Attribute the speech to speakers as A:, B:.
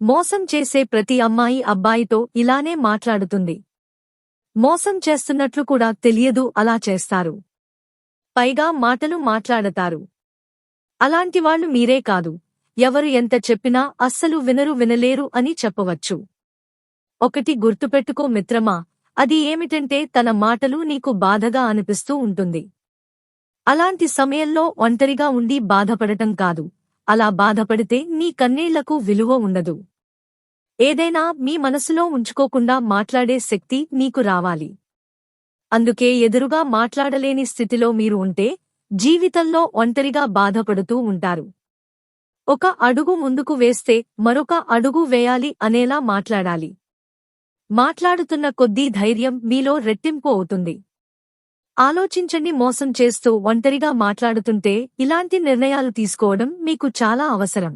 A: మోసం చేసే ప్రతి అమ్మాయి అబ్బాయితో ఇలానే మాట్లాడుతుంది. మోసం చేస్తున్నట్లు కూడా తెలియదు అలా చేస్తారు. పైగా మాటలు మాట్లాడతారు. అలాంటివాళ్లు మీరే కాదు, ఎవరు ఎంత చెప్పినా అస్సలు వినలేరు అని చెప్పవచ్చు. ఒకటి గుర్తుపెట్టుకో మిత్రమా, అది ఏమిటంటే తన మాటలు నీకు బాధగా అనిపిస్తూ ఉంటుంది. అలాంటి సమయంలో ఒంటరిగా ఉండి బాధపడటం కాదు, అలా బాధపడితే నీ కన్నీళ్లకు విలువ ఉండదు. ఏదైనా మీ మనసులో ఉంచుకోకుండా మాట్లాడే శక్తి నీకు రావాలి. అందుకే ఎదురుగా మాట్లాడలేని స్థితిలో మీరు ఉంటే జీవితంలో ఒంటరిగా బాధపడుతూ ఉంటారు. ఒక అడుగు ముందుకు వేస్తే మరొక అడుగు వేయాలి అనేలా మాట్లాడాలి. మాట్లాడుతున్న కొద్దీ ధైర్యం మీలో రెట్టింపు అవుతుంది. ఆలోచించండి, మోసం చేస్తూ ఒంటరిగా మాట్లాడుతుంటే ఇలాంటి నిర్ణయాలు తీసుకోవడం మీకు చాలా అవసరం.